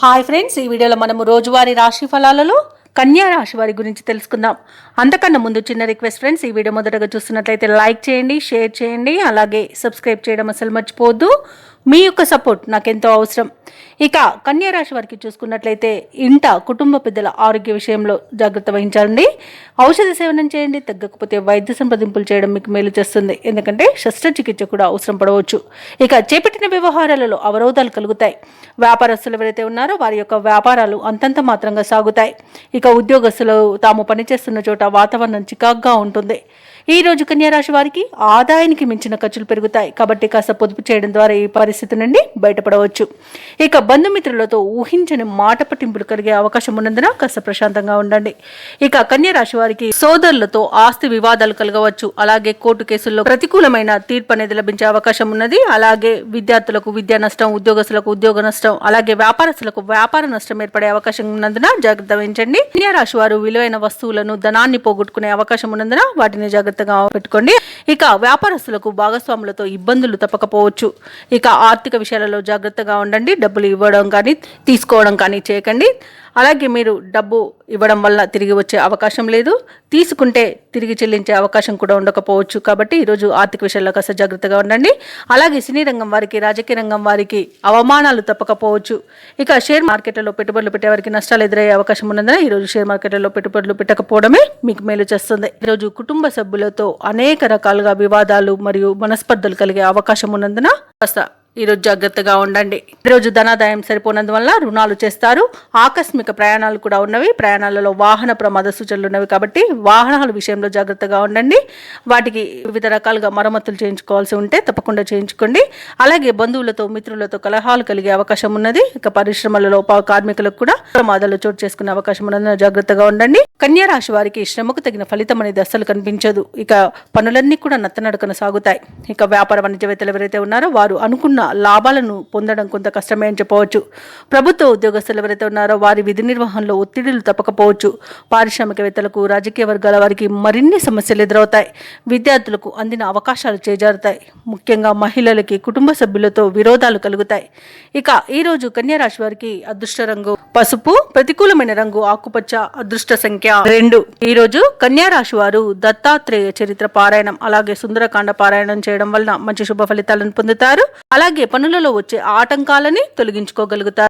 Hi friends, ఈ వీడియోలో మనము రోజువారీ రాశి ఫలాలలో కన్యా రాశి వారి గురించి తెలుసుకుందాం. అంతకన్నా ముందు చిన్న రిక్వెస్ట్ ఫ్రెండ్స్, ఈ వీడియో మొదటగా చూస్తున్నట్లయితే లైక్ చేయండి, షేర్ చేయండి, అలాగే సబ్స్క్రైబ్ చేయడం అసలు మర్చిపోవద్దు. మీ యొక్క సపోర్ట్ నాకెంతో అవసరం. ఇక కన్యా రాశి వారికి చూసుకున్నట్లయితే ఇంట కుటుంబ పెద్దల ఆరోగ్య విషయంలో జాగ్రత్త వహించండి. ఔషధ సేవనం చేయండి. తగ్గకపోతే వైద్య సంప్రదింపులు చేయడం మీకు మేలు చేస్తుంది. ఎందుకంటే శస్త్రచికిత్స కూడా అవసరం పడవచ్చు. ఇక చేపట్టిన వ్యవహారాలలో అవరోధాలు కలుగుతాయి. వ్యాపారస్తులు ఎవరైతే ఉన్నారో వారి యొక్క వ్యాపారాలు అంతంత మాత్రంగా సాగుతాయి. ఇక ఉద్యోగస్తులు తాము పనిచేస్తున్న చోట వాతావరణం చికాగ్గా ఉంటుంది. ఈ రోజు కన్యా రాశి వారికి ఆదాయానికి మించిన ఖర్చులు పెరుగుతాయి. కాబట్టి కాస్త పొదుపు చేయడం ద్వారా ఈ పరిస్థితి నుండి బయటపడవచ్చు. ఇక బంధుమిత్రులతో ఊహించని మాట పట్టింపులు కలిగే అవకాశం ఉన్నందున కాస్త ప్రశాంతంగా ఉండండి. ఇక కన్యా రాశి వారికి సోదరులతో ఆస్తి వివాదాలు కలగవచ్చు. అలాగే కోర్టు కేసుల్లో ప్రతికూలమైన తీర్పు అనేది లభించే అవకాశం ఉన్నది. అలాగే విద్యార్థులకు విద్యా నష్టం, ఉద్యోగస్తులకు ఉద్యోగ నష్టం, అలాగే వ్యాపారస్తులకు వ్యాపార నష్టం ఏర్పడే అవకాశం ఉన్నందున జాగ్రత్త వహించండి. కన్యా రాశి వారు విలువైన వస్తువులను, ధనాన్ని పోగొట్టుకునే అవకాశం ఉన్నందున వాటిని జాగ్రత్తగా పెట్టుకోండి. ఇక వ్యాపారస్తులకు భాగస్వాములతో ఇబ్బందులు తప్పకపోవచ్చు. ఇక ఆర్థిక విషయాలలో జాగ్రత్తగా ఉండండి. డబ్బులు ఇవ్వడం కానీ తీసుకోవడం కానీ చేయకండి. అలాగే మీరు డబ్బు ఇవ్వడం వల్ల తిరిగి వచ్చే అవకాశం లేదు, తీసుకుంటే తిరిగి చెల్లించే అవకాశం కూడా ఉండకపోవచ్చు. కాబట్టి ఈరోజు ఆర్థిక విషయాల్లో కాస్త జాగ్రత్తగా ఉండండి. అలాగే సినీ రంగం వారికి, రాజకీయ రంగం వారికి అవమానాలు తప్పకపోవచ్చు. ఇక షేర్ మార్కెట్లలో పెట్టుబడులు పెట్టే వారికి నష్టాలు ఎదురయ్యే అవకాశం ఉన్నందున ఈరోజు షేర్ మార్కెట్లలో పెట్టుబడులు పెట్టకపోవడమే మీకు మేలు చేస్తుంది. ఈరోజు కుటుంబ సభ్యులతో అనేక రకాలుగా వివాదాలు మరియు మనస్పర్ధలు కలిగే అవకాశం ఉన్నందున కాస్త ఈరోజు జాగ్రత్తగా ఉండండి. ఈరోజు ధనాదాయం సరిపోనందువల్ల రుణాలు చేస్తారు. ఆకస్మిక ప్రయాణాలు కూడా ఉన్నవి. ప్రయాణాలలో వాహన ప్రమాద సూచనలు ఉన్నవి. కాబట్టి వాహనాల విషయంలో జాగ్రత్తగా ఉండండి. వాటికి వివిధ రకాలుగా మరమ్మతులు చేయించుకోవాల్సి ఉంటే తప్పకుండా చేయించుకోండి. అలాగే బంధువులతో, మిత్రులతో కలహాలు కలిగే అవకాశం ఉన్నది. ఇక పరిశ్రమలలో కార్మికులకు కూడా ప్రమాదాలు చోటు చేసుకునే అవకాశం ఉన్నది. జాగ్రత్తగా ఉండండి. కన్యా రాశి వారికి శ్రమకు తగిన ఫలితం అనేది అస్సలు కనిపించదు. ఇక పనులన్నీ కూడా నత్తనడకన సాగుతాయి. ఇక వ్యాపార వాణిజ్యవేత్తలు ఎవరైతే ఉన్నారో వారు అనుకున్న లాభాలను పొందడం కొంత కష్టమే అని చెప్పవచ్చు. ప్రభుత్వ ఉద్యోగస్తులు ఎవరైతే ఉన్నారో వారి విధి నిర్వహణలో ఒత్తిడిలు తప్పకపోవచ్చు. పారిశ్రామికవేత్తలకు, రాజకీయ వర్గాల వారికి మరిన్ని సమస్యలు ఎదురవుతాయి. విద్యార్థులకు అందిన అవకాశాలు చేజారుతాయి. ముఖ్యంగా మహిళలకి కుటుంబ సభ్యులతో విరోధాలు కలుగుతాయి. ఇక ఈ రోజు కన్యా రాశి వారికి అదృష్ట రంగు పసుపు, ప్రతికూలమైన రంగు ఆకుపచ్చ, అదృష్ట సంఖ్య 2. ఈ రోజు కన్యా రాశి వారు దత్తాత్రేయ చరిత్ర పారాయణం, అలాగే సుందరకాండ పారాయణం చేయడం వలన మంచి శుభ ఫలితాలను పొందుతారు. అలాగే పనులలో వచ్చే ఆటంకాలని తొలగించుకోగలుగుతారు.